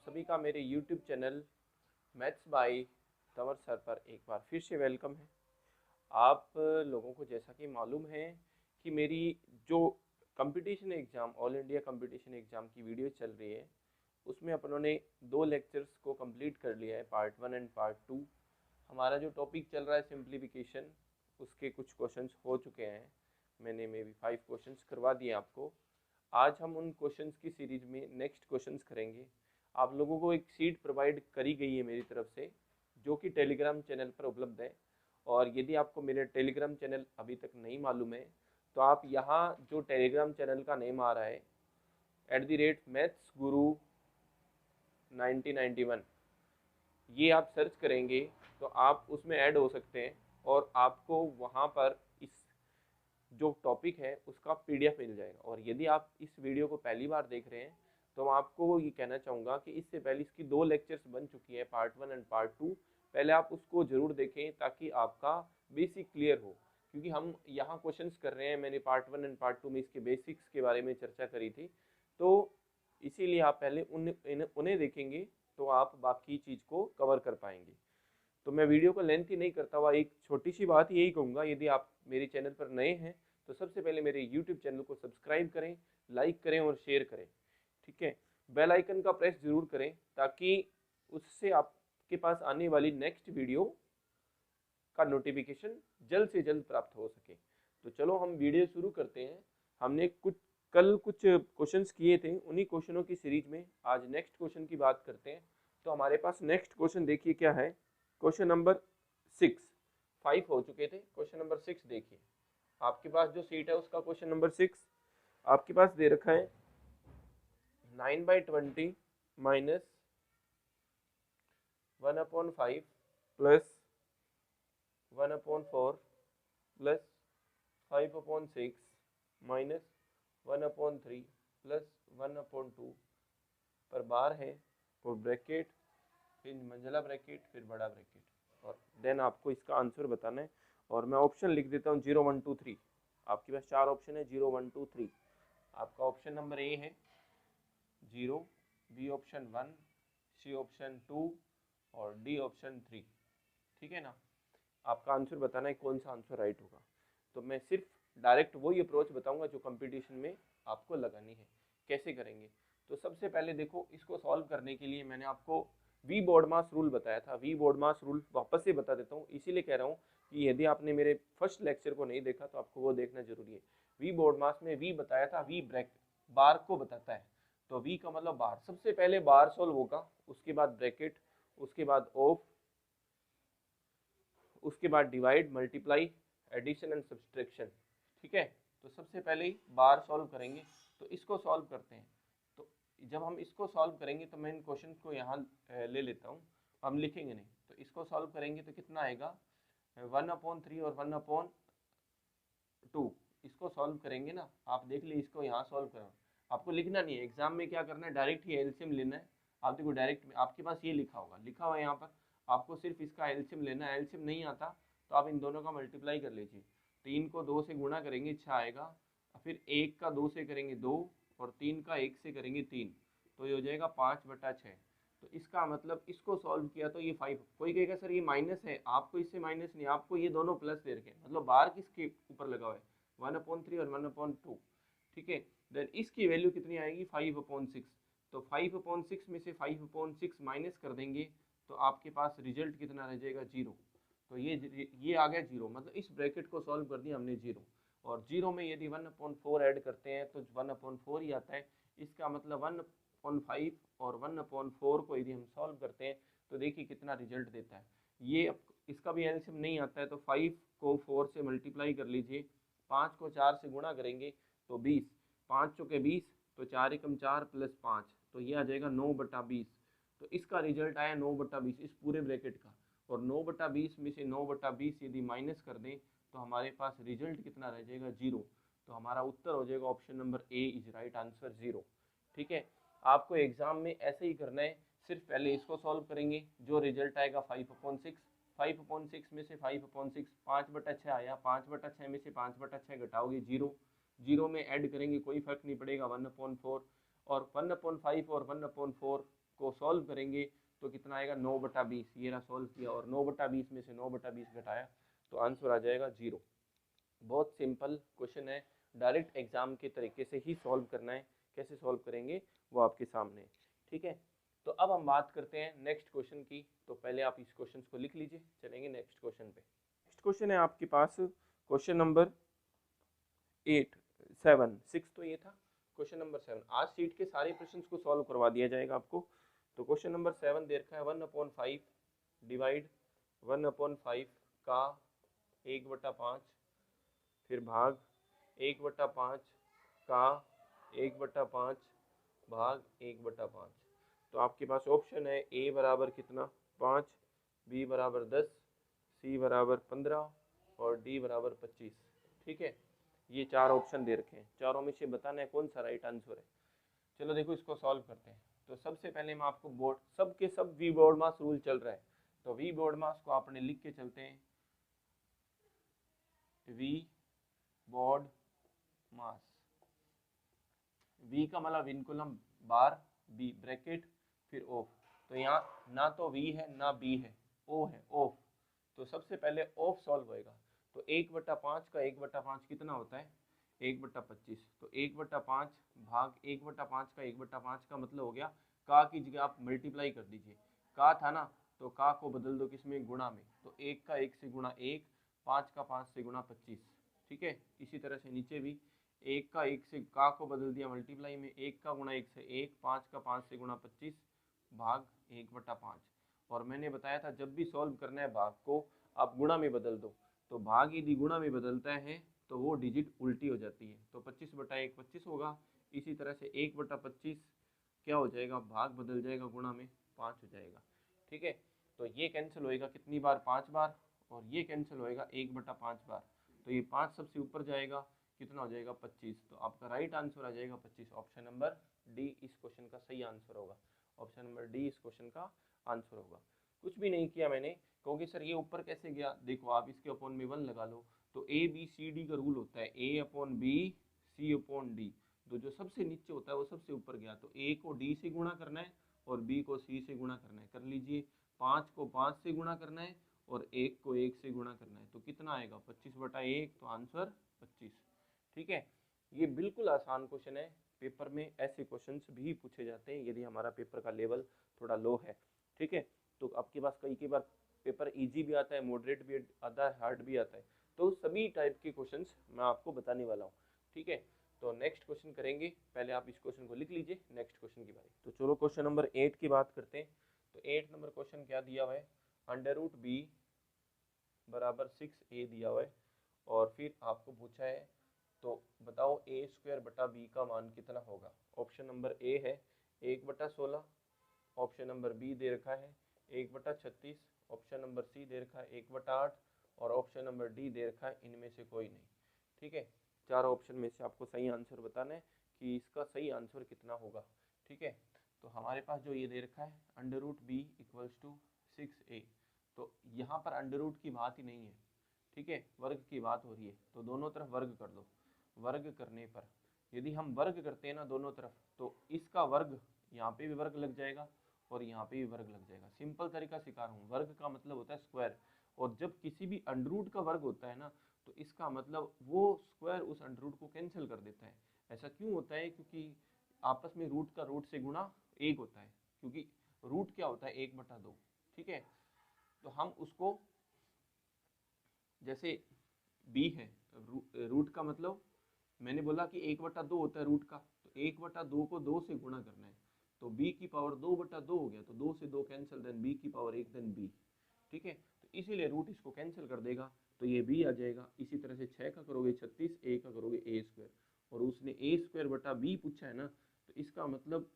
सभी का मेरे YouTube channel maths by Tanwar sir पर एक बार फिर से वेलकम है। आप लोगों को जैसा कि मालूम है कि मेरी जो competition exam all India competition exam की वीडियो चल रही है उसमें अपनों ने 2 लेक्चर्स को कंप्लीट कर लिया है, पार्ट 1 एंड पार्ट 2। हमारा जो टॉपिक चल रहा है सिंप्लीफिकेशन, उसके कुछ क्वेश्चंस हो चुके हैं। मैंने मे बी 5 क्वेश्चंस करवा दिए आपको। आज हम उन क्वेश्चंस की सीरीज में नेक्स्ट क्वेश्चंस करेंगे। आप लोगों को एक सीट प्रोवाइड करी गई है मेरी तरफ से, जो कि टेलीग्राम चैनल पर उपलब्ध है। और यदि आपको मेरे टेलीग्राम चैनल अभी तक नहीं मालूम है तो आप यहाँ जो टेलीग्राम चैनल का नेम आ रहा है @मैथ्स गुरु 1991, ये आप सर्च करेंगे तो आप उसमें ऐड हो सकते हैं और आपको वहाँ पर इस जो टॉपिक है उसका PDF मिल जाएगा। और यदि आप इस वीडियो को पहली बार देख रहे हैं तो मैं आपको ये कहना चाहूँगा कि इससे पहले इसकी 2 लेक्चर्स बन चुकी है, पार्ट 1 एंड पार्ट 2। पहले आप उसको जरूर देखें ताकि आपका बेसिक क्लियर हो, क्योंकि हम यहाँ क्वेश्चंस कर रहे हैं। मैंने पार्ट 1 एंड पार्ट 2 में इसके बेसिक्स के बारे में चर्चा करी थी, तो इसीलिए आप पहले उन्हें देखेंगे तो आप बाकी चीज़ को कवर कर पाएंगे। तो मैं वीडियो को लेंथ ही नहीं करता हुआ एक छोटी सी बात यही कहूँगा, यदि आप मेरे चैनल पर नए हैं तो सबसे पहले मेरे YouTube चैनल को सब्सक्राइब करें, लाइक करें और शेयर करें। ठीक है, बेल आइकन का प्रेस जरूर करें ताकि उससे आपके पास आने वाली नेक्स्ट वीडियो का नोटिफिकेशन जल्द से जल्द प्राप्त हो सके। तो चलो हम वीडियो शुरू करते हैं। हमने कल कुछ क्वेश्चंस किए थे, उन्हीं क्वेश्चनों की सीरीज में आज नेक्स्ट क्वेश्चन की बात करते हैं। तो हमारे पास नेक्स्ट क्वेश्चन देखिए क्या है। क्वेश्चन नंबर 6, 5 हो चुके थे, क्वेश्चन नंबर 6 देखिए। आपके पास जो सीट है उसका क्वेश्चन नंबर 6 आपके पास दे रखा है 9/20 minus 1/5 plus 1/4 plus 5/6 minus 1/3 plus 1/2 पर बार है और ब्रैकेट, फिर मंझला ब्रैकेट, फिर बड़ा ब्रैकेट, और देन आपको इसका आंसर बताना है। और मैं ऑप्शन लिख देता हूँ 0 1 2 3। आपके पास 4 ऑप्शन है, 0 1 2 3। आपका ऑप्शन नंबर ए है 0, बी ऑप्शन 1, सी ऑप्शन 2 और डी ऑप्शन 3। ठीक है ना, आपका आंसर बताना है कौन सा आंसर राइट होगा। तो मैं सिर्फ डायरेक्ट वही अप्रोच बताऊंगा जो कंपटीशन में आपको लगानी है। कैसे करेंगे, तो सबसे पहले देखो, इसको सॉल्व करने के लिए मैंने आपको वी बोर्ड मास रूल बताया था। वी बोर्ड मास रूल वापस से बता देता हूँ, इसीलिए कह रहा हूँ कि यदि आपने मेरे फर्स्ट लेक्चर को नहीं देखा तो आपको वो देखना जरूरी है। वी बोर्ड मास में वी बताया था, वी ब्रैकेट बार को बताता है, तो वी का मतलब बार। सबसे पहले बार सॉल्व होगा, उसके बाद ब्रैकेट, उसके बाद ऑफ, उसके बाद divide, multiply, addition and subtraction. ठीक है, तो सबसे पहले ही बार सॉल्व करेंगे, तो इसको सॉल्व करते हैं। तो जब हम इसको सॉल्व करेंगे तो मैं इन क्वेश्चन को यहाँ ले लेता हूँ, हम लिखेंगे नहीं। तो इसको सॉल्व करेंगे तो कितना आएगा 1/3 और 1/2। इसको सॉल्व करेंगे ना, आप देख लीजिए, इसको यहाँ सॉल्व करो, आपको लिखना नहीं है। एग्जाम में क्या करना है, डायरेक्ट ही एलसीएम लेना है। आप देखो डायरेक्ट आपके पास ये लिखा होगा, लिखा हुआ है यहाँ पर, आपको सिर्फ इसका एलसीएम लेना है। एलसीएम नहीं आता तो आप इन दोनों का मल्टीप्लाई कर लीजिए। 3 को 2 से गुणा करेंगे 6 आएगा, फिर 1 का 2 से करेंगे 2, और 3 का 1 से करेंगे 3, तो ये हो जाएगा 5/6। तो इसका मतलब इसको सॉल्व किया तो ये 5। कोई कहेगा सर ये माइनस है, आपको इससे माइनस नहीं, आपको ये दोनों प्लस दे रखे, मतलब बार किसके ऊपर लगा हुआ है 1/3 और 1/2। ठीक है, देन इसकी वैल्यू कितनी आएगी 5/6। तो 5/6 में से 5/6 माइनस कर देंगे तो आपके पास रिजल्ट कितना रह जाएगा 0। तो ये आ गया 0, मतलब इस ब्रैकेट को सॉल्व कर दिया हमने 0। और 0 में यदि 1/4 ऐड करते हैं तो 1/4 ही आता है। इसका मतलब 1/5 और 1/4 को यदि हम सॉल्व करते हैं तो देखिए कितना रिजल्ट देता है। ये इसका भी एलसीएम नहीं आता है, तो 5 को 4 से मल्टीप्लाई कर लीजिए, 5 को 4 से गुणा करेंगे तो 20, 5 चौके 20, तो 4 एकम 4 प्लस 5, तो ये आ जाएगा 9/20। तो इसका रिजल्ट आया 9/20 इस पूरे ब्रैकेट का। और 9/20 में से 9/20 यदि माइनस कर दें तो हमारे पास रिजल्ट कितना रह जाएगा 0। तो हमारा उत्तर हो जाएगा option number A is right answer 0। ठीक है, आपको एग्जाम में ऐसे ही करना है, सिर्फ पहले इसको सॉल्व करेंगे, जो रिजल्ट आएगा 5/6। 5/6 में से 5/6 5/6 आया, 5/6 में से 5/6 घटाओगे 0, 0 में ऐड करेंगे कोई फर्क नहीं पड़ेगा 1/4, और 1/5 और 1/4 को सॉल्व करेंगे तो कितना आएगा 9/20। ये रहा सॉल्व किया और 9/20 में से 9/20 घटाया तो आंसर आ जाएगा 0। बहुत सिंपल क्वेश्चन है, डायरेक्ट एग्जाम के तरीके से ही सॉल्व करना है। कैसे सॉल्व करेंगे वो आपके सामने है, ठीक है। तो अब हम बात करते हैं नेक्स्ट क्वेश्चन की। तो पहले आप इस क्वेश्चन को लिख लीजिए, चलेंगे नेक्स्ट क्वेश्चन पे। नेक्स्ट क्वेश्चन है आपके पास क्वेश्चन नंबर 6 तो ये था क्वेश्चन नंबर 7। आज सीट के सारे प्रश्न को सॉल्व करवा दिया जाएगा आपको। तो क्वेश्चन नंबर 7 दे रखा है 1/5 डिवाइड 1/5 का 1/5 फिर भाग 1/5 का 1/5 भाग 1/5। तो आपके पास ऑप्शन है ए बराबर कितना 5, बी बराबर 10, सी बराबर 15 और डी बराबर 25, ठीक है। ये 4 ऑप्शन दे रखे हैं, चारों में से बताना है कौन सा राइट आंसर है। चलो देखो इसको सॉल्व करते हैं। तो सबसे पहले मैं आपको बोर्ड सब के सब वी बोर्ड मास रूल चल रहा है, तो वी बोर्ड मास को आपने लिख के चलते हैं, वी बोर्ड मास, वी का मतलब विनकुलम बार, बी ब्रैकेट फिर ऑफ। तो यहाँ ना तो वी है ना बी है, ओ है ऑफ। तो सबसे पहले ऑफ सॉल्व होएगा। तो 1/5 का 1/5 कितना होता है 1/25। तो 1/5 भाग 1/5 का 1/5 का मतलब हो गया का की जगह आप मल्टीप्लाई कर दीजिए। का था ना तो का को बदल दो किसमें गुणा में। तो 1 का 1 से गुणा 1, 5 का 5 से गुणा 25, ठीक है। इसी तरह से नीचे भी 1 का 1 से का को बदल दिया मल्टीप्लाई में, 1 का गुणा 1 से 1, 5 का 5 से गुणा 25 भाग 1/5। और मैंने बताया था जब भी सॉल्व करना है भाग को आप गुणा में बदल दो। तो भाग यदि गुणा में बदलता है तो वो डिजिट उल्टी हो जाती है। तो 25/1 25 होगा। इसी तरह से 1/25 क्या हो जाएगा, भाग बदल जाएगा गुणा में 5 हो जाएगा, ठीक है। तो ये कैंसिल होएगा कितनी बार 5 बार, और ये कैंसिल होएगा 1/5 बार। तो ये 5 सबसे ऊपर जाएगा, कितना हो जाएगा 25। तो आपका राइट आंसर आ जाएगा 25। ऑप्शन नंबर डी इस क्वेश्चन का सही आंसर होगा। ऑप्शन नंबर डी इस क्वेश्चन का आंसर होगा। कुछ भी नहीं किया मैंने, क्योंकि सर ये ऊपर कैसे गया, देखो आप इसके अपॉन में 1 लगा लो। तो ए बी सी डी का रूल होता है A/B C/D। तो जो सबसे नीचे होता है वो सबसे ऊपर गया। तो ए को डी से गुणा करना है और बी को सी से गुणा करना है, कर लीजिए। 5 को 5 से गुणा करना है और 1 को 1 से गुणा करना है। तो कितना आएगा 25/1, तो आंसर 25, ठीक है। ये बिल्कुल आसान क्वेश्चन है, पेपर में ऐसे क्वेश्चंस भी पूछे जाते हैं यदि हमारा पेपर का लेवल थोड़ा लो है, ठीक है। तो आपके पास कई बार पेपर इजी भी आता है, मॉडरेट भी आता है, हार्ड भी आता है। तो सभी टाइप के क्वेश्चंस मैं आपको बताने वाला हूँ, ठीक है। तो नेक्स्ट क्वेश्चन करेंगे, पहले आप इस क्वेश्चन को लिख लीजिए, नेक्स्ट क्वेश्चन की बारी। तो चलो क्वेश्चन नंबर 8 की बात करते हैं। तो 8 नंबर क्वेश्चन क्या दिया हुआ है, √b बराबर 6a दिया हुआ है और फिर आपको पूछा है तो बताओ a² b का मान कितना होगा। ऑप्शन नंबर ए है 1/16, ऑप्शन नंबर बी दे रखा है 1/36, ऑप्शन नंबर सी दे रखा है 1/8 और ऑप्शन नंबर डी दे रखा है इनमें से कोई नहीं, ठीक है। चारों ऑप्शन में से आपको सही आंसर बताना है कि इसका सही आंसर कितना होगा, ठीक है। तो हमारे पास जो ये दे रखा है √b = 6a। तो यहाँ पर अंडर की बात ही नहीं है, ठीक है, वर्ग की बात हो रही है। तो दोनों तरफ वर्ग कर दो। वर्ग करने पर यदि हम वर्ग करते हैं ना दोनों तरफ, तो इसका वर्ग यहाँ पे भी वर्ग लग जाएगा और यहाँ पे भी वर्ग लग जाएगा। सिंपल तरीका सिखा रहा हूँ, वर्ग का मतलब होता है स्क्वायर। और जब किसी भी अंडर का वर्ग होता है ना तो इसका मतलब वो स्क्वायर उस अंडर को कैंसिल कर देता है। ऐसा क्यों होता है, क्योंकि आपस में रूट का रूट से गुणा 1 होता है, क्योंकि रूट क्या होता है 1/2, ठीक है। तो हम उसको जैसे b है, रूट का मतलब मैंने बोला कि 1/2 होता है रूट का, तो 1/2 को 2 से गुणा करना है। तो b की पावर 2/2 हो गया, तो 2 से 2 कैंसिल, देन b की पावर 1 देन b, ठीक है। तो इसीलिए रूट इसको कैंसिल कर देगा, तो ये b आ जाएगा। इसी तरह से 6 का करोगे 36, a का करोगे a², और उसने a²/b पूछा है ना, तो इसका मतलब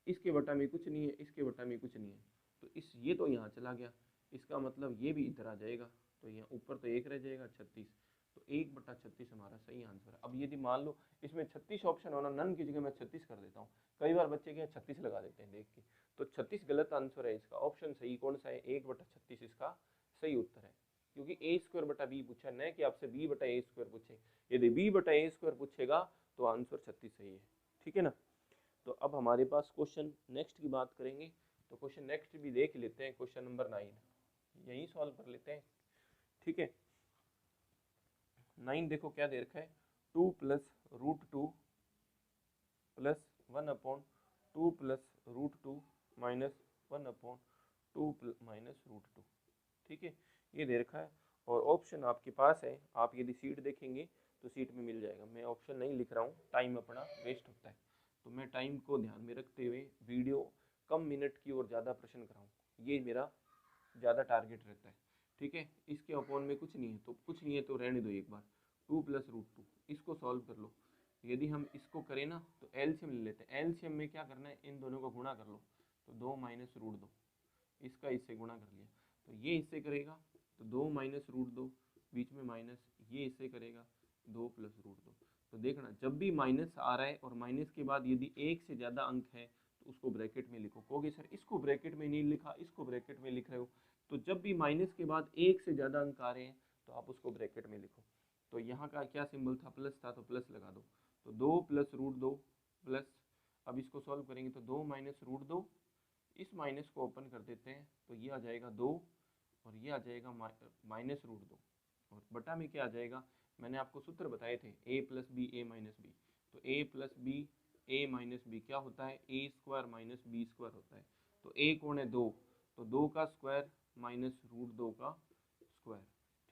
इसके बटा में कुछ नहीं है, इसके बटा में कुछ नहीं है, तो ये तो यहाँ चला गया, इसका मतलब ये भी इधर आ जाएगा। तो यहाँ ऊपर तो 1 रह जाएगा 36, तो 1/36 हमारा सही आंसर है। अब यदि मान लो इसमें 36 ऑप्शन होना, नन की जगह मैं 36 कर देता हूँ। कई बार बच्चे क्या 36 लगा देते हैं देख के, तो 36 गलत आंसर है इसका। ऑप्शन सही कौन सा है, 1/36 इसका सही उत्तर है, क्योंकि a²/b पूछा है, कि आपसे b/a² पूछे। यदि b/a² पूछेगा तो आंसर 36 सही है, ठीक है ना। तो अब हमारे पास क्वेश्चन नेक्स्ट की बात करेंगे। तो क्वेश्चन नेक्स्ट भी देख लेते हैं, क्वेश्चन नंबर 9 यही सॉल्व कर लेते हैं, ठीक है। 9 देखो क्या दे रखा है, 2 plus root 2 plus 1/2 plus root 2 minus 1/2 minus root 2, ठीक है, ये दे रखा है। और ऑप्शन आपके पास है, आप यदि सीट देखेंगे तो सीट में मिल जाएगा। मैं ऑप्शन नहीं लिख रहा हूँ, टाइम अपना वेस्ट होता है, तो मैं टाइम को ध्यान में रखते हुए वीडियो कम मिनट की और ज़्यादा प्रश्न कराऊँ, ये मेरा ज़्यादा टारगेट रहता है, ठीक है। इसके अपोन में कुछ नहीं है, तो कुछ नहीं है तो रहने दो एक बार। 2 प्लस रूट 2 इसको सॉल्व कर लो। यदि हम इसको करें ना तो एलसीएम ले लेते हैं। एलसीएम में क्या करना है, इन दोनों को गुणा कर लो, तो 2 माइनस रूट 2, इसका इससे गुणा कर लिया तो ये इससे करेगा, तो 2 माइनस रूट 2 बीच में माइनस, ये इससे करेगा 2 प्लस रूट 2। तो देखना जब भी माइनस आ रहा है और माइनस के बाद यदि एक से ज़्यादा अंक है तो उसको ब्रैकेट में लिखो। कहोगे सर इसको ब्रैकेट में नहीं लिखा, इसको ब्रैकेट में लिख रहे हो, तो जब भी माइनस के बाद एक से ज़्यादा अंक आ रहे हैं तो आप उसको ब्रैकेट में लिखो। तो यहाँ का क्या सिंबल था, प्लस था, तो प्लस लगा दो। तो 2 प्लस रूट 2 प्लस, अब इसको सॉल्व करेंगे तो 2 माइनस रूट 2, इस माइनस को ओपन कर देते हैं तो ये आ जाएगा 2 और ये आ जाएगा माइनस रूट 2, और बटा में क्या आ जाएगा, मैंने आपको सूत्र बताए थे a plus B A minus B. तो a plus B A minus B क्या होता है, A square minus B square होता है। तो a कौन है, 2, तो 2 का स्क्वायर माइनस रूट 2 का स्क्वायर,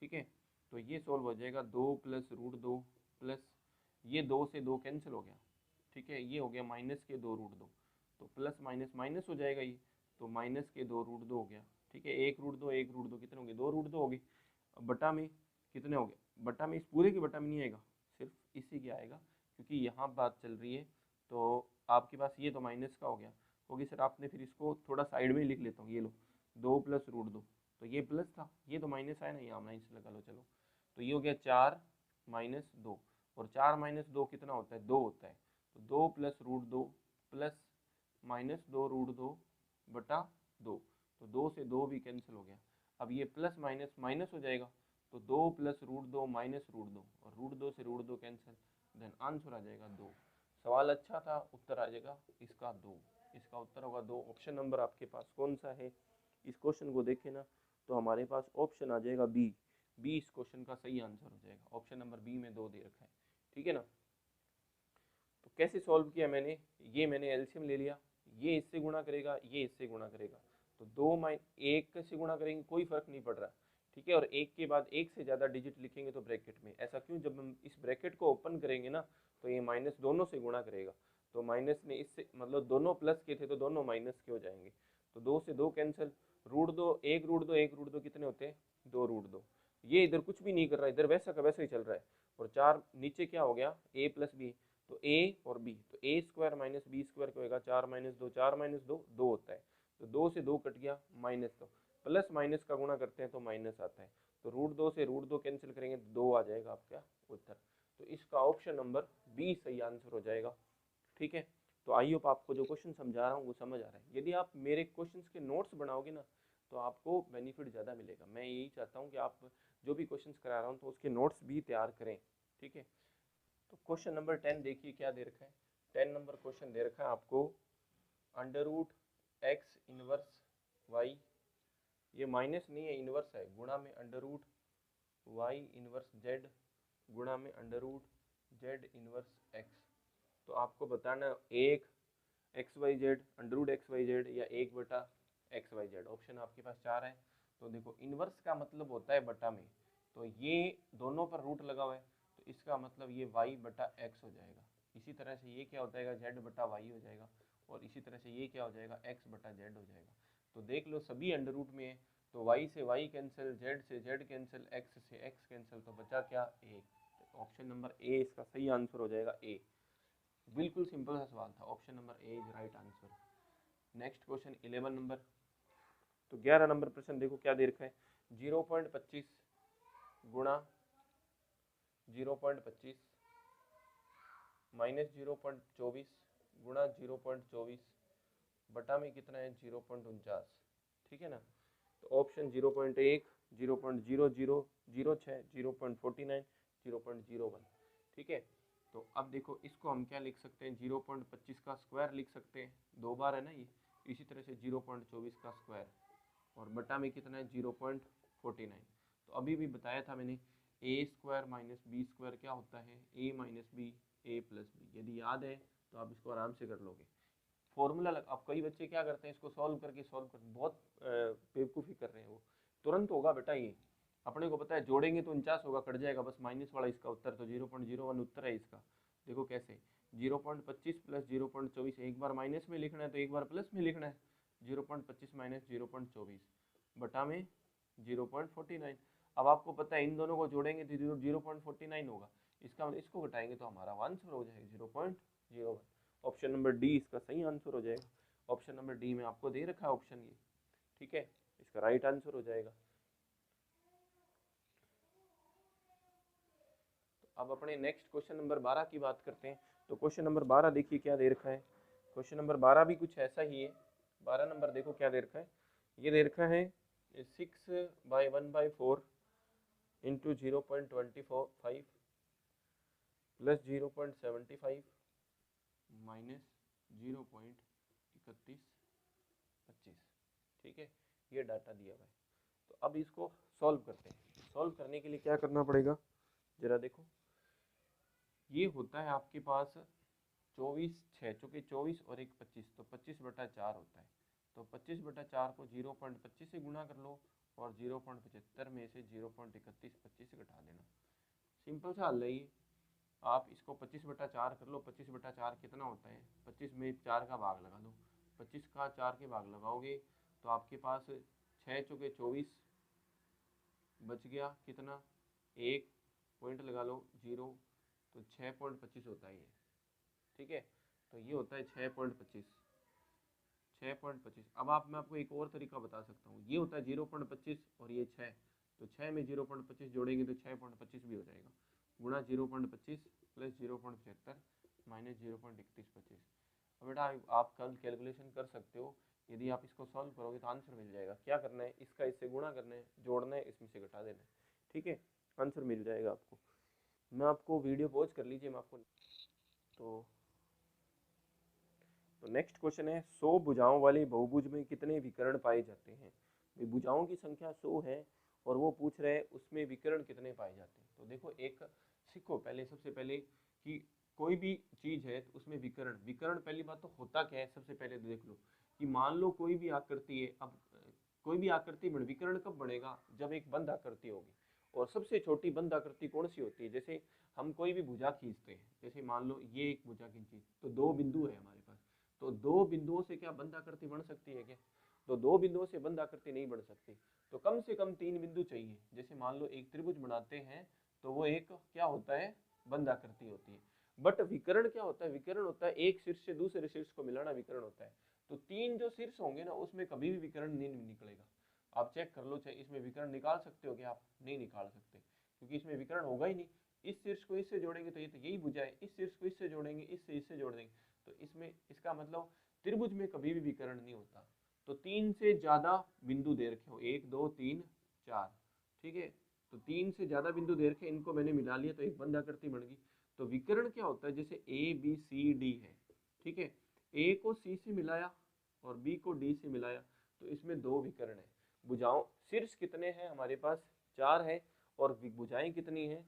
ठीक है। तो ये सॉल्व हो जाएगा 2 प्लस रूट 2 प्लस, ये 2 से 2 कैंसिल हो गया, ठीक है, ये हो गया माइनस के 2 रूट 2, तो प्लस माइनस माइनस हो जाएगा ये, तो माइनस के 2 रूट 2 हो गया, ठीक है। एक रूट 2 कितने हो गए, 2 रूट 2 हो गए। अब बटा में कितने हो गए, बटा में इस पूरे के बटा में नहीं आएगा, सिर्फ इसी के आएगा, क्योंकि यहाँ बात चल रही है। तो आपके पास ये तो माइनस का हो गया होगी सर, आपने फिर इसको थोड़ा साइड में लिख लेता हूँ, ये लो 2 प्लस रूट 2, तो ये प्लस था, ये तो माइनस आया ना, यहाँ माइनस लगा लो, चलो तो ये हो गया 4 माइनस 2, और 4 माइनस 2 कितना होता है, 2 होता है। तो 2 plus root 2 plus minus 2 root 2 बटा 2, तो 2 से 2 भी कैंसिल हो गया। अब ये प्लस माइनस माइनस हो जाएगा, तो 2 प्लस रूट 2 माइनस रूट 2, और रूट 2 से रूट 2 कैंसिल, देन आंसर आ जाएगा 2। सवाल अच्छा था, उत्तर आ जाएगा इसका 2, इसका उत्तर होगा 2। ऑप्शन नंबर आपके पास कौन सा है, इस क्वेश्चन को देखें ना तो हमारे पास ऑप्शन आ जाएगा बी। बी इस क्वेश्चन का सही आंसर हो जाएगा, ऑप्शन नंबर बी में 2 दे रखा है, ठीक है ना। तो कैसे सॉल्व किया मैंने, ये मैंने एलसीएम ले लिया, ये इससे गुणा करेगा, ये इससे गुणा करेगा, तो 2 माइन 1 से गुणा करेंगे कोई फर्क नहीं पड़ रहा, ठीक है। और एक के बाद एक से ज़्यादा डिजिट लिखेंगे तो ब्रैकेट में, ऐसा क्यों, जब हम इस ब्रैकेट को ओपन करेंगे ना तो ये माइनस दोनों से गुणा करेगा, तो माइनस ने इससे मतलब दोनों प्लस के थे तो दोनों माइनस के हो जाएंगे, तो 2 से 2 कैंसिल, रूट 2 एक रूट 2 एक रूट 2 कितने होते हैं, 2 रूट 2। ये इधर कुछ भी नहीं कर रहा है, इधर वैसा का वैसा ही चल रहा है। और 4 नीचे क्या हो गया, a प्लस बी, तो a और b, तो a square minus B square क्या होगा, 4 माइनस 2, 4 माइनस 2 2 होता है, तो 2 से 2 कट गया, माइनस 2, प्लस माइनस का गुणा करते हैं तो माइनस आता है, तो रूट 2 से रूट 2 कैंसिल करेंगे तो 2 आ जाएगा आपका उत्तर। तो इसका ऑप्शन नंबर बी सही आंसर हो जाएगा, ठीक है। तो आई होप आपको जो क्वेश्चन समझा रहा हूँ वो समझ आ रहा है। यदि आप मेरे क्वेश्चंस के नोट्स बनाओगे ना तो आपको बेनिफिट ज़्यादा मिलेगा। मैं यही चाहता हूँ कि आप जो भी क्वेश्चंस करा रहा हूँ तो उसके नोट्स भी तैयार करें, ठीक है। तो क्वेश्चन नंबर 10 देखिए क्या दे रखा है, 10 नंबर क्वेश्चन दे रखा है आपको, under root X inverse Y, ये माइनस नहीं है इनवर्स है, गुणा में under root Y inverse Z गुणा में under root Z inverse X. तो आपको बताना एक X Y Z under root X Y Z या 1/x/z, ऑप्शन आपके पास 4 है। तो देखो इनवर्स का मतलब होता है बटा में, तो ये दोनों पर रूट लगा हुआ है तो इसका मतलब ये y/x हो जाएगा। इसी तरह से ये क्या हो जाएगा, z/y हो जाएगा, और इसी तरह से ये क्या हो जाएगा, x/z हो जाएगा। तो देख लो सभी अंडर रूट में है, तो y से y कैंसिल, z से z कैंसिल, x से x कैंसिल, तो बचा क्या, a। ऑप्शन नंबर ए इसका सही आंसर हो जाएगा, ए। बिल्कुल सिंपल सा सवाल था, option number A is right answer. Next question 11 number. तो 11 नंबर प्रश्न देखो क्या दे रखा है, 0.25 गुणा 0.25 माइनस 0.24 गुणा 0.24 बटा में कितना है 0.49, ठीक है ना। तो ऑप्शन 0.1 0.0006 0.49 0.01, ठीक है। तो अब देखो इसको हम क्या लिख सकते हैं, 0.25 का स्क्वायर लिख सकते हैं, 2 बार है ना ये, इसी तरह से 0.24 का स्क्वायर और बटा में कितना है 0.49। तो अभी भी बताया था मैंने ए स्क्वायर माइनस बी स्क्वायर क्या होता है ए minus B A plus B. यदि याद है तो आप इसको आराम से कर लोगे। फॉर्मूला अब कई बच्चे क्या करते हैं इसको सॉल्व करके बहुत बेवकूफ़ी कर रहे हैं। वो तुरंत होगा बेटा, ये अपने को पता है जोड़ेंगे तो 49 होगा, कट जाएगा बस माइनस वाला इसका उत्तर, तो 0.01 उत्तर है इसका। देखो कैसे 0.25 प्लस 0.24, एक बार माइनस में लिखना है तो एक बार प्लस में लिखना है। 0.25 माइनस 0.24 बटा में 0.49। अब आपको पता है इन दोनों को जोड़ेंगे तो 0.49 होगा, इसका मतलब इसको घटाएंगे तो हमारा आंसर हो जाएगा 0.01। ऑप्शन नंबर डी इसका सही आंसर हो जाएगा। ऑप्शन नंबर डी में आपको दे रखा है ऑप्शन ये, ठीक है, इसका राइट आंसर हो जाएगा। तो अब अपने नेक्स्ट क्वेश्चन नंबर 12 की बात करते हैं। तो क्वेश्चन नंबर 12 देखिए क्या दे रखा है। क्वेश्चन नंबर 12 भी कुछ ऐसा ही है। 12 नंबर देखो क्या दे रखा है। ये दे रखा है 6/1/4 इंटू 0.25 प्लस 0.75 माइनस 0.3125। ठीक है, ये डाटा दिया हुआ है। तो अब इसको सॉल्व करते हैं। सॉल्व करने के लिए क्या करना पड़ेगा जरा देखो। ये होता है आपके पास 24/6, चूँकि 24 और एक 25 तो 25/4 होता है। तो 25/4 को 0.25 से गुणा कर लो और 0.75 में से 0.3125 घटा देना। सिंपल सा हल है ये। आप इसको 25/4 कर लो। 25/4 कितना होता है, 25 में 4 का भाग लगा दो। 25 का 4 के भाग लगाओगे तो आपके पास 6 चौके 24 बच गया कितना, एक पॉइंट लगा लो 0, तो 6.25 होता है ये। ठीक है, तो ये होता है 6.25। 6.25। अब मैं आपको एक और तरीका बता सकता हूँ। ये होता है 0.25 और ये 6, तो 6 में 0.25 जोड़ेंगे तो 6.25 भी हो जाएगा, गुणा 0.25 प्लस 0.75 माइनस 0.3125। अब बेटा आप कल कैलकुलेशन कर सकते हो। यदि आप इसको सॉल्व करोगे तो आंसर मिल जाएगा। क्या करना है, इसका इससे गुणा करना है, जोड़ना है, इसमें से घटा देना है। ठीक है, आंसर मिल जाएगा आपको। मैं आपको वीडियो पॉज कर लीजिए, मैं आपको तो नेक्स्ट क्वेश्चन है 100 भुजाओं वाली बहुभुज में कितने विकर्ण पाए जाते हैं। भुजाओं की संख्या 100 है और वो पूछ रहे हैं उसमें विकर्ण कितने पाए जाते हैं। तो देखो एक सीखो पहले, सबसे पहले कि कोई भी चीज है तो उसमें विकर्ण पहली बात तो होता क्या है। सबसे पहले तो देख लो कि मान लो कोई भी आकृति है। अब कोई भी आकृति में विकर्ण कब बनेगा, जब एक बंद आकृति होगी। और सबसे छोटी बंद आकृति कौन सी होती है, जैसे हम कोई भी भुजा खींचते हैं, जैसे मान लो ये एक भुजा खींची तो 2 बिंदु है हमारे पास, तो 2 बिंदुओं से क्या बंद आकृति बन सकती है क्या, तो 2 बिंदुओं से बंद आकृति नहीं बन सकती। तो कम से कम 3 बिंदु चाहिए। जैसे मान लो एक त्रिभुज बनाते हैं तो वो एक क्या होता है, बंद आकृति होती है। बट विकर्ण क्या होता है, विकर्ण होता है एक शीर्ष से दूसरे शीर्ष को मिलाना विकर्ण होता है। तो 3 जो शीर्ष होंगे ना उसमें कभी भी विकर्ण नहीं निकलेगा। आप चेक कर लो, चाहे इसमें विकर्ण निकाल सकते हो क्या, आप नहीं निकाल सकते, क्योंकि इसमें विकर्ण होगा ही नहीं। इस शीर्ष को इससे जोड़ेंगे तो ये तो यही भुजा है, इस शीर्ष को इससे जोड़ेंगे, इससे जोड़ देंगे तो इसमें, इसका मतलब त्रिभुज में कभी भी विकर्ण नहीं होता। तो 3 से ज्यादा बिंदु दे रखे हो, 1 2 3 4, ठीक है, तो 3 से ज्यादा बिंदु दे रखे, इनको मैंने मिला लिया तो एक बंद आकृति बन गई। तो विकर्ण क्या होता है, जैसे ए बी सी डी है, ठीक है, ए को सी से मिलाया और बी को डी से मिलाया तो इसमें 2 विकर्ण है। भुजाओं शीर्ष कितने हैं हमारे पास, 4 है, और भुजाएं कितनी है,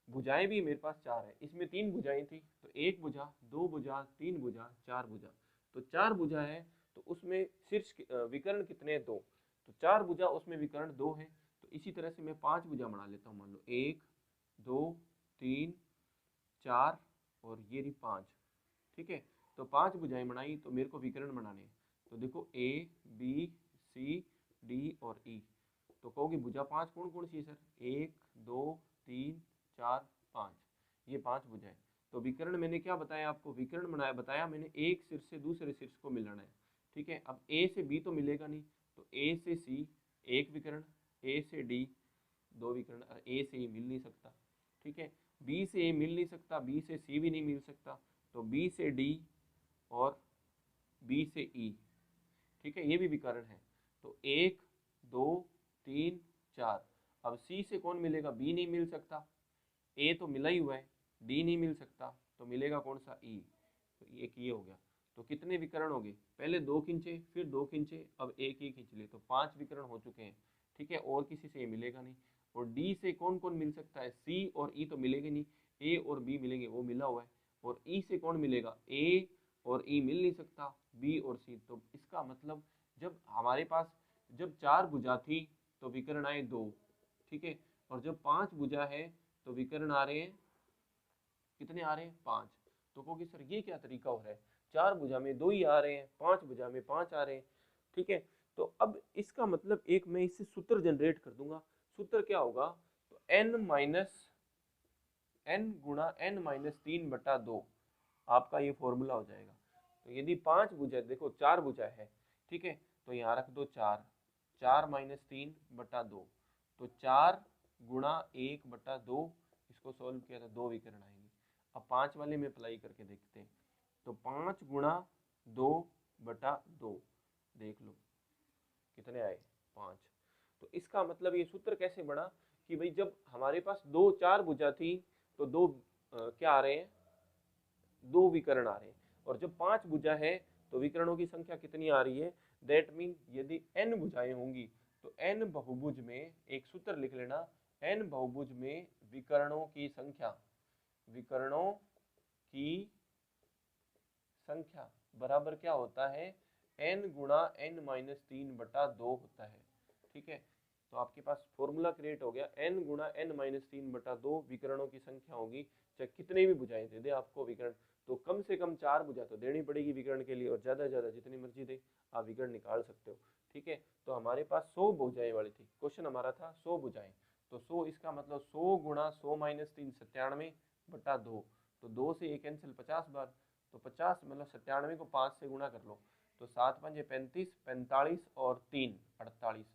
भुजाएं भी मेरे पास 4 है। इसमें 3 भुजाएं थी तो 1 भुजा 2 भुजा 3 भुजा 4 भुजा, तो 4 भुजा है तो उसमें शीर्ष विकर्ण कितने, 2, तो 4 भुजा उसमें विकर्ण 2 है। तो इसी तरह से मैं 5 भुजा बना लेता हूँ। मान लो 1 2 3 4 और ये रही 5, ठीक है, तो 5 भुजाएं बनाई तो मेरे को विकर्ण बनाने हैं। तो देखो ए बी सी डी और ई, तो कहोगे भुजा 5 कौन कौन सी है सर, 1 2 3 4 5, ये 5 भुजाएं। तो विकर्ण मैंने क्या बताया आपको, विकर्ण बनाया बताया मैंने एक शीर्ष से दूसरे शीर्ष को मिलाना है। ठीक है, अब ए से बी तो मिलेगा नहीं, तो ए से सी एक विकर्ण, ए से डी 2 विकर्ण, ए से ए मिल नहीं सकता। ठीक है, बी से ए मिल नहीं सकता, बी से सी भी नहीं मिल सकता, तो बी से डी और बी से ई, ठीक है, ये भी विकर्ण है। तो 1 2 3 4, अब सी से कौन मिलेगा, बी नहीं मिल सकता, ए तो मिला ही हुआ है, डी नहीं मिल सकता, तो मिलेगा कौन सा, ई, तो एक ये हो गया। तो कितने विकर्ण हो गए, पहले 2 खींचे, फिर 2 खींचे, अब एक ही खींच लिए, तो 5 विकर्ण हो चुके हैं। ठीक है, और किसी से ये मिलेगा नहीं। और डी से कौन कौन मिल सकता है, सी और ई तो मिलेंगे नहीं, ए और बी मिलेंगे, वो मिला हुआ है। और ई से कौन मिलेगा, ए और ई मिल नहीं सकता, बी और सी। तो इसका मतलब जब हमारे पास जब 4 भुजा थी तो विकर्ण आए 2, ठीक है, और जब 5 भुजा है तो विकर्ण आ रहे हैं कितने, आ रहे हैं 5। तो कहोगे सर ये क्या तरीका हो रहा है, 4 भुजा में 2 ही आ रहे हैं, 5 भुजा में 5 आ रहे हैं। ठीक है, तो अब इसका मतलब एक मैं इससे सूत्र जनरेट कर दूंगा। सूत्र क्या होगा, तो n गुणा n माइनस 3/2 आपका ये फॉर्मूला हो जाएगा। तो यदि 5 भुजा, देखो 4 भुजा है, ठीक है, तो यहाँ रख दो 4, 4 माइनस 3/2, तो 4 गुणा 1/2, इसको सोल्व किया था 2 विकर्ण आएंगे। अब 5 वाले में अप्लाई करके देखते हैं, तो 5 गुणा 2/2 देख लो कितने आए, 5। तो इसका मतलब ये सूत्र कैसे बना कि भाई जब हमारे पास 4 भुजा थी तो 2 क्या आ रहे हैं, 2 विकर्ण आ रहे हैं। और जब 5 भुजा है तो विकर्णों की संख्या कितनी आ रही है, दैट मीन यदि n भुजाएं होंगी तो n बहुभुज में, एक सूत्र लिख लेना, n बहुभुज में विकर्णों की संख्या, विकर्णों की संख्या बराबर क्या होता है, n गुणा n माइनस 3/2 होता है। ठीक है, तो आपके पास फॉर्मूला क्रिएट हो गया, n गुणा n माइनस 3/2 विकर्णों की संख्या होगी, चाहे कितने भी भुजाएं दे दे आपको विकर्ण, तो कम से कम 4 भुजा तो देनी पड़ेगी विकर्ण के लिए, और ज्यादा से ज्यादा जितनी मर्जी दे आप विकर्ण निकाल सकते हो। ठीक है, तो हमारे पास 100 भुजाएं वाली थी, क्वेश्चन हमारा था 100 भुजाएं, तो 100 इसका मतलब 100 गुणा 100 माइनस 3 97/2, तो 2 से ये कैंसिल 50 बार, तो 50 मतलब 97 को 5 से गुणा कर लो, तो 7 5 35, 45 और 3 48,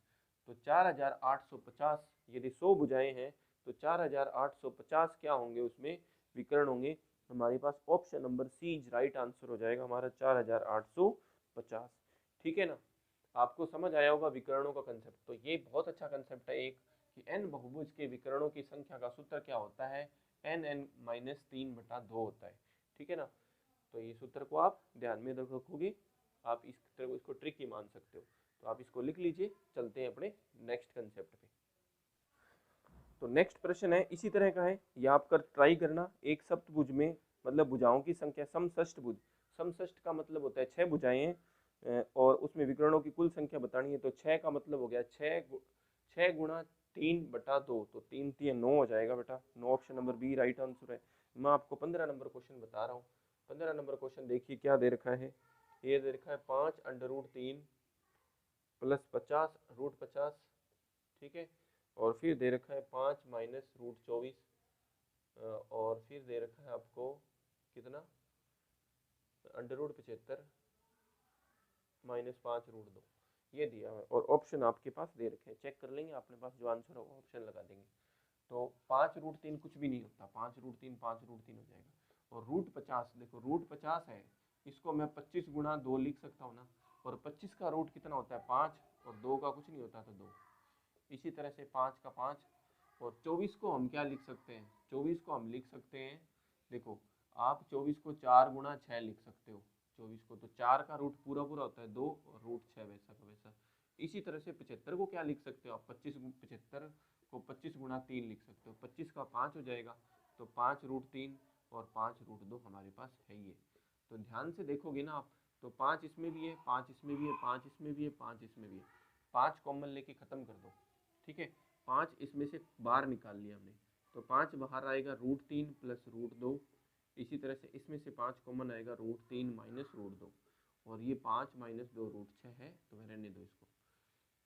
तो 4850। यदि 100 भुजाएं हैं तो 4850 क्या होंगे, उसमें विकर्ण होंगे। हमारे पास option number C is right answer हो जाएगा हमारा 4850। ठीक है ना, आपको समझ आया होगा विकर्णों का कंसेप्ट। तो ये बहुत अच्छा कंसेप्ट है एक, कि n बहुभुज के विकर्णों की संख्या का सूत्र क्या होता है, n माइनस 3/2 होता है। ठीक है ना, तो ये सूत्र को आप ध्यान में रखोगे, आप इस तरह को, इसको ट्रिक ही मान सकते हो। तो आप इसको लिख लीजिए, चलते हैं अपने नेक्स्ट कंसेप्ट पे। तो नेक्स्ट प्रश्न है इसी तरह का है, ये आप कर ट्राई करना। एक सप्तभुज में मतलब भुजाओं की संख्या समषष्ठभुज, समषष्ठ का मतलब होता है 6 भुजाएं हैं, और उसमें विकर्णों की कुल संख्या बतानी है, तो 6 का मतलब हो गया 6 गुणा 3/2, तो 3 3 9 हो जाएगा बेटा, 9 option number B right answer है। मैं आपको 15 नंबर क्वेश्चन बता रहा हूँ। 15 नंबर क्वेश्चन देखिए क्या दे रखा है, ये दे रखा है 5√3 प्लस 50√50, ठीक है, और फिर दे रखा है 5 माइनस √24, और फिर दे रखा है आपको कितना, √75 माइनस 5√2, ये दिया है, और ऑप्शन आपके पास दे रखे हैं, चेक कर लेंगे अपने पास जो आंसर होगा ऑप्शन लगा देंगे। तो 5√3 कुछ भी नहीं होता, 5√3 5√3 हो जाएगा। और √50, देखो √50 है, इसको मैं 25 गुणा 2 लिख सकता हूँ ना, और 25 का रूट कितना होता है 5, और 2 का कुछ नहीं होता तो 2। इसी तरह से 5 का 5, और 24 को हम क्या लिख सकते हैं, 24 को हम लिख सकते हैं, देखो आप 24 को 4 गुणा 6 लिख सकते हो 24 को, तो 4 का रूट पूरा पूरा होता है 2, और √6 वैसा का वैसा। इसी तरह से 75 को क्या लिख सकते हो आप, 75 को 25 गुणा 3 लिख सकते हो, 25 का 5 हो जाएगा, तो 5√3 और 5√2 हमारे पास है ये। तो ध्यान से देखोगे ना आप, तो 5 इसमें भी है, 5 इसमें भी है, 5 इसमें भी है, 5 इसमें भी है, 5 कॉमन लेके खत्म कर दो। ठीक है, 5 इसमें से बाहर निकाल लिया हमने, तो 5 बाहर आएगा √3 प्लस √2। इसी तरह से इसमें से 5 कॉमन आएगा √3 माइनस √2, और ये 5 माइनस 2 √6 है, तो रहने दो इसको।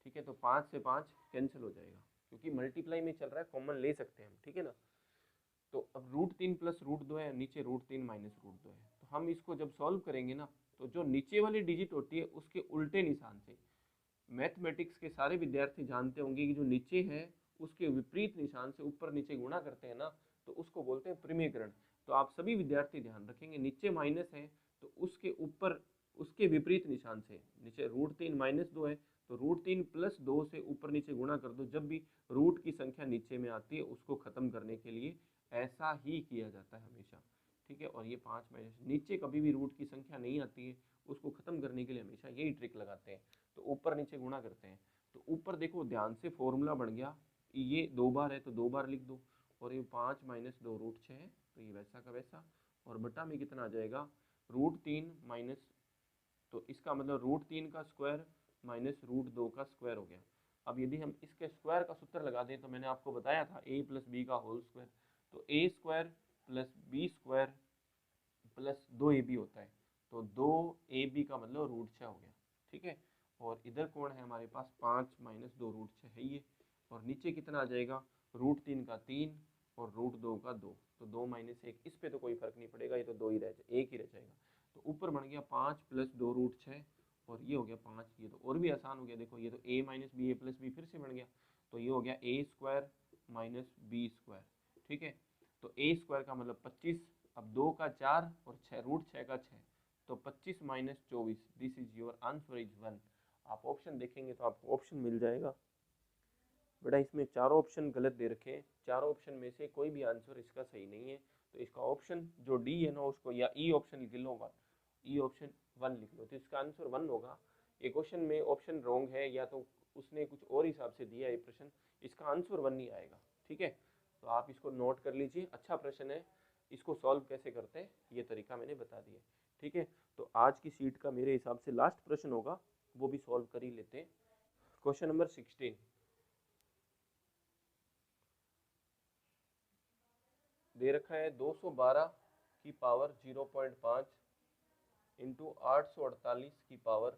ठीक है, तो 5 से 5 कैंसिल हो जाएगा, क्योंकि मल्टीप्लाई में चल रहा है, कॉमन ले सकते हैं हम। ठीक है ना, तो अब √3 प्लस √2 है, नीचे √3 माइनस √2 है, तो हम इसको जब सॉल्व करेंगे ना, तो जो नीचे वाली डिजिट होती है उसके उल्टे निशान से, मैथमेटिक्स के सारे विद्यार्थी जानते होंगे कि जो नीचे है उसके विपरीत निशान से ऊपर नीचे गुणा करते हैं ना, तो उसको बोलते हैं परिमेयकरण। तो आप सभी विद्यार्थी ध्यान रखेंगे, नीचे माइनस है तो उसके ऊपर उसके विपरीत निशान से, नीचे √3 माइनस 2 है तो √3 प्लस 2 से ऊपर नीचे गुणा कर दो। जब भी रूट की संख्या नीचे में आती है उसको खत्म करने के लिए ऐसा ही किया जाता है हमेशा। ठीक है, और ये 5 माइनस, नीचे कभी भी रूट की संख्या नहीं आती है, उसको खत्म करने के लिए हमेशा यही ट्रिक लगाते हैं। तो ऊपर नीचे गुणा करते हैं, तो ऊपर देखो ध्यान से फॉर्मूला बन गया, ये 2 बार है तो 2 बार लिख दो, और ये 5 माइनस 2 रूट 6 है, तो ये वैसा का वैसा, और बटा में कितना आ जाएगा रूट 3 माइनस, तो इसका मतलब रूट 3 का स्क्वायर माइनस रूट 2 का स्क्वायर हो गया। अब यदि हम इसके स्क्वायर का सूत्र लगा दें तो मैंने आपको बताया था a प्लस बी का होल स्क्वायर, तो a square plus B square plus 2ab होता है, तो 2ab का मतलब रूट 6 हो गया। ठीक है, और इधर कौन है हमारे पास 5 माइनस 2 रूट 6 है ये, और नीचे कितना आ जाएगा रूट 3 का 3 और रूट 2 का 2, तो 2 माइनस 1, इस पे तो कोई फर्क नहीं पड़ेगा, ये तो 2 ही रह जाए, 1 ही रह जाएगा। तो ऊपर बन गया 5 प्लस 2 रूट 6, और ये हो गया 5, ये तो और भी आसान हो गया, देखो ये तो a minus B A plus B फिर से बन गया, तो ये हो गया a square minus B square. ठीक है, तो a स्क्वायर का मतलब 25, अब 2 का 4 और 6 रूट 6 का 6, तो 25 minus 24, this is your answer is 1। आप ऑप्शन देखेंगे तो आपको ऑप्शन मिल जाएगा। बेटा इसमें चारों ऑप्शन गलत दे रखे हैं, चारों ऑप्शन में से कोई भी आंसर इसका सही नहीं है, तो इसका ऑप्शन जो डी है ना उसको या ई ऑप्शन लिख लो, ई ऑप्शन 1 लिख लो, तो इसका आंसर 1 होगा। एक क्वेश्चन में ऑप्शन रॉन्ग है या तो उसने कुछ और हिसाब से दिया है प्रश्न, इसका आंसर 1 नहीं आएगा। ठीक है, तो आप इसको नोट कर लीजिए, अच्छा प्रश्न है, इसको सॉल्व कैसे करते हैं ये तरीका मैंने बता दिया। ठीक है, तो आज की शीट का मेरे हिसाब से लास्ट प्रश्न होगा, वो भी सॉल्व कर ही लेते हैं। क्वेश्चन नंबर 16 दे रखा है 212 की पावर 0.5 इंटू 848 की पावर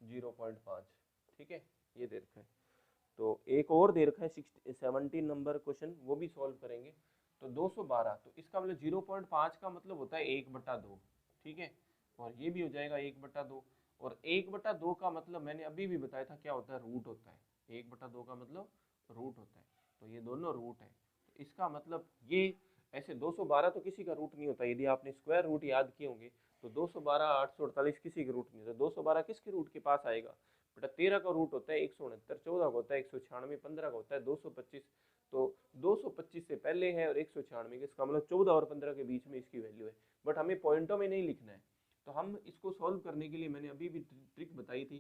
0.5। ठीक है, ये दे रखा है। तो एक और दे रखा है 17 नंबर क्वेश्चन, वो भी सॉल्व करेंगे। तो 212, तो इसका मतलब 0.5 का मतलब होता है 1/2। ठीक है, और ये भी हो जाएगा 1/2, और 1/2 का मतलब मैंने अभी भी बताया था क्या होता है, रूट होता है। 1/2 का मतलब रूट होता है, तो ये दोनों रूट है, तो इसका मतलब ये ऐसे 212 तो किसी का रूट नहीं होता, यदि आपने स्क्वायर रूट याद किए होंगे तो 212 848 किसी के रूट नहीं होता। 212 किसके रूट के पास आएगा बेटा, 13 का रूट होता है 169, 14 का होता है 196, 15 का होता है 225, तो 225 से पहले है और 196 के, इसका मतलब 14 और 15 के बीच में इसकी वैल्यू है, बट हमें पॉइंटों में नहीं लिखना है। तो हम इसको सॉल्व करने के लिए मैंने अभी भी ट्रिक बताई थी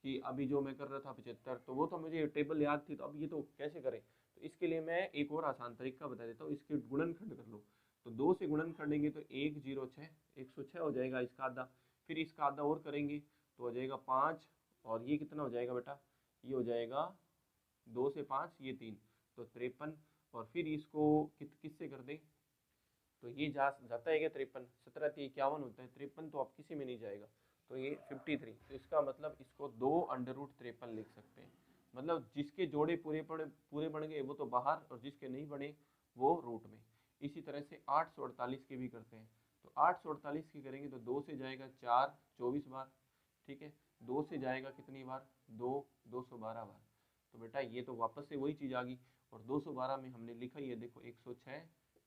कि अभी जो मैं कर रहा था 75, तो वो तो मुझे टेबल याद थी, तो अब ये तो कैसे करें, तो इसके लिए मैं एक और आसान तरीका बता देता हूँ, इसके गुणनखंड कर लो। तो 2 से गुणन करेंगे तो 106, 106 हो जाएगा इसका आधा, फिर इसका आधा और करेंगे तो हो जाएगा 5, और ये कितना हो जाएगा बेटा, ये हो जाएगा 2 से 5 ये 3, तो 53, और फिर इसको किससे कर दें, तो ये जाता है क्या 53, 17 से 51 होता है, 53 तो अब किसी में नहीं जाएगा, तो ये 53, तो इसका मतलब इसको 2√53 लिख सकते हैं, मतलब जिसके जोड़े पूरे बन गए वो तो बाहर, और जिसके नहीं बने वो रूट में। इसी तरह से 848 के भी करते हैं, तो 848 की करेंगे तो 2 से जाएगा 4, 24 बार। ठीक है, 2 से जाएगा कितनी बार, 2, 212 बार। तो बेटा ये तो वापस से वही चीज़ आ गई, और 212 में हमने लिखा ही है देखो 106,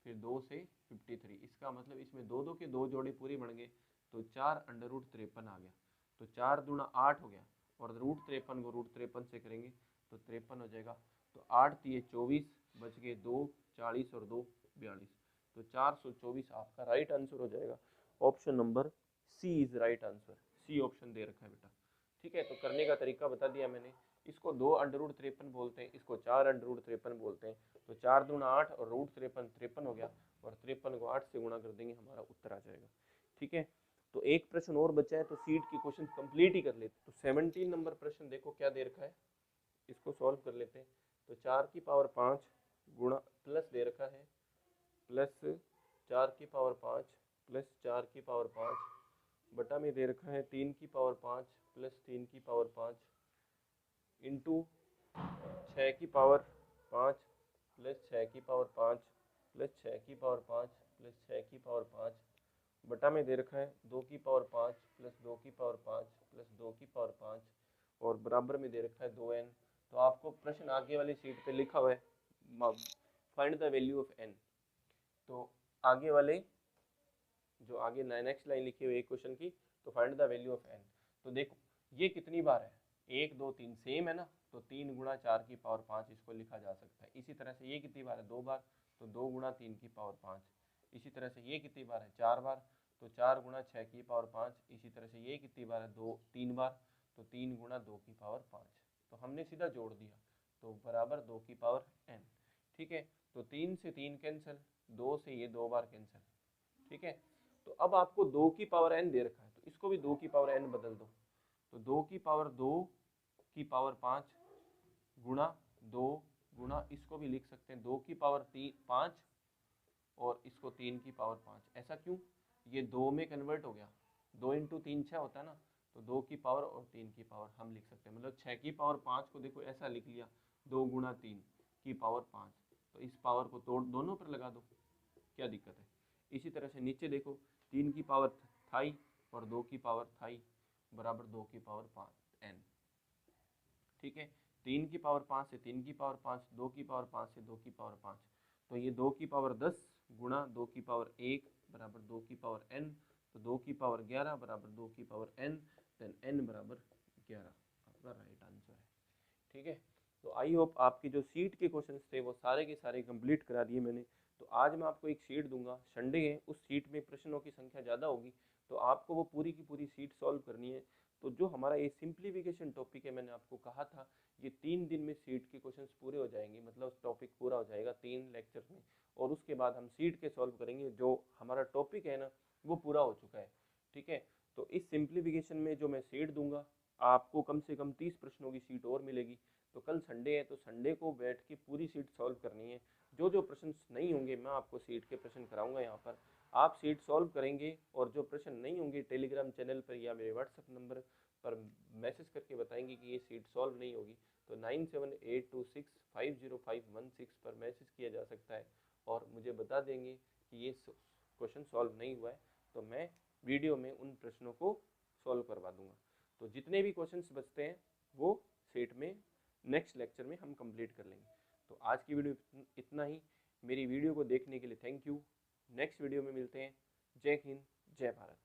फिर 2 से 53, इसका मतलब इसमें दो के दो जोड़े पूरे बन गए, तो 4√53 आ गया, तो 4 दूना 8 हो गया, और √53 को √53 से करेंगे तो 53 हो जाएगा, तो 8 दिए 24, बच गए 2, 40 और 2 42, तो 424 आपका राइट आंसर हो जाएगा। Option number C is right answer, C option दे रखा है बेटा। ठीक है, तो करने का तरीका बता दिया मैंने, इसको 2√53 बोलते हैं, इसको 4√53 बोलते हैं, तो 4 दूना 8 और √53 53 हो गया, और 53 को 8 से गुणा कर देंगे हमारा उत्तर आ जाएगा। ठीक है, तो एक प्रश्न और बचा है, तो सीट की क्वेश्चन कंप्लीट ही कर लेते। तो 17 नंबर प्रश्न देखो क्या दे रखा है, इसको सॉल्व कर लेते हैं। तो 4 की पावर 5 गुणा प्लस दे रखा है, प्लस 4 की पावर 5 प्लस 4 की पावर 5 बटा में दे रखा है 3 की पावर 5 प्लस 3 की पावर 5 इंटू 6 की पावर 5 प्लस 6 की पावर 5 प्लस 6 की पावर 5 प्लस 6 की पावर 5 बटा में दे रखा है 2 की पावर 5 प्लस 2 की पावर 5 प्लस 2 की पावर 5, और बराबर में दे रखा है 2n। तो आपको प्रश्न आगे वाली शीट पे लिखा हुआ है find the value of n, तो आगे वाले जो आगे नेक्स्ट लाइन लिखी हुई है क्वेश्चन की, तो find the value of n। तो देखो ये कितनी बार है, 1 2 3 सेम है ना, तो 3 गुणा 4 की पावर 5 इसको लिखा जा सकता है। इसी तरह से ये कितनी बार है, 2 बार, तो 2 गुणा 3 की पावर 5, इसी तरह से ये कितनी बार है, 4 बार, तो 4 गुणा 6 की पावर 5। इसी तरह से ये कितनी बार है, 3 बार, तो 3 गुणा 2 की पावर 5। तो हमने सीधा जोड़ दिया, तो बराबर 2 की पावर n। ठीक है, तो 3 से 3 कैंसिल, 2 से ये 2 बार कैंसिल। ठीक है, तो अब आपको 2 की पावर n दे रखा है, तो इसको भी 2 की पावर n बदल दो। तो 2 की पावर 2 की पावर 5 गुणा 2 गुणा, इसको भी लिख सकते हैं 2 की पावर 5 और इसको 3 की पावर 5। ऐसा क्यों, ये 2 में कन्वर्ट हो गया, 2 इंटू 3 6 होता है ना, तो 2 की पावर और 3 की पावर हम लिख सकते हैं, मतलब 6 की पावर 5 को देखो ऐसा लिख लिया, 2 गुणा 3 की पावर 5। तो इस पावर को तोड़ दोनों पर लगा दो, क्या दिक्कत है। इसी तरह से नीचे देखो, 3 की पावर थाई और 2 की पावर थाई बराबर 2 की पावर 5 n। ठीक है, 3 की पावर 5 से 3 की पावर 5, 2 की पावर 5 से 2 की पावर 5, तो ये 2 की पावर 10 गुणा 2 की पावर 1 बराबर 2 की पावर n, तो 2 की पावर 11 बराबर 2 की पावर n, देन n बराबर 11 आपका राइट आंसर है। ठीक है, तो आई होप आपके जो सीट के क्वेश्चंस थे वो सारे के सारे कंप्लीट करा दिए मैंने। तो आज मैं आपको एक शीट दूंगा, संडे है, उस शीट में प्रश्नों की संख्या ज़्यादा होगी, तो आपको वो पूरी की पूरी शीट सॉल्व करनी है। तो जो हमारा ये सिंप्लीफिकेशन टॉपिक है, मैंने आपको कहा था ये 3 दिन में सीट के क्वेश्चंस पूरे हो जाएंगे, मतलब टॉपिक पूरा हो जाएगा 3 लेक्चर्स में, और उसके बाद हम सीट के सॉल्व करेंगे। जो हमारा टॉपिक है ना वो पूरा हो चुका है। ठीक है, तो इस सिंप्लीफिकेशन में जो मैं सीट दूंगा, आपको कम से कम 30 प्रश्नों की सीट और मिलेगी। तो कल संडे है, तो संडे को बैठ के पूरी सीट सॉल्व करनी है। जो जो प्रश्न नहीं होंगे मैं आपको सीट के प्रश्न कराऊंगा यहाँ पर, आप सीट सॉल्व करेंगे, और जो प्रश्न नहीं होंगे टेलीग्राम चैनल पर या मेरे व्हाट्सएप नंबर पर मैसेज करके बताएंगे कि ये सीट सॉल्व नहीं होगी, तो 9782650516 पर मैसेज किया जा सकता है और मुझे बता देंगे कि ये क्वेश्चन सॉल्व नहीं हुआ है, तो मैं वीडियो में उन प्रश्नों को सॉल्व करवा दूंगा। तो जितने भी क्वेश्चंस बचते हैं वो सेट में नेक्स्ट लेक्चर में हम कंप्लीट कर लेंगे। तो आज की वीडियो इतना ही। मेरी वीडियो को देखने के लिए थैंक यू। नेक्स्ट वीडियो में मिलते हैं। जय हिंद, जय भारत।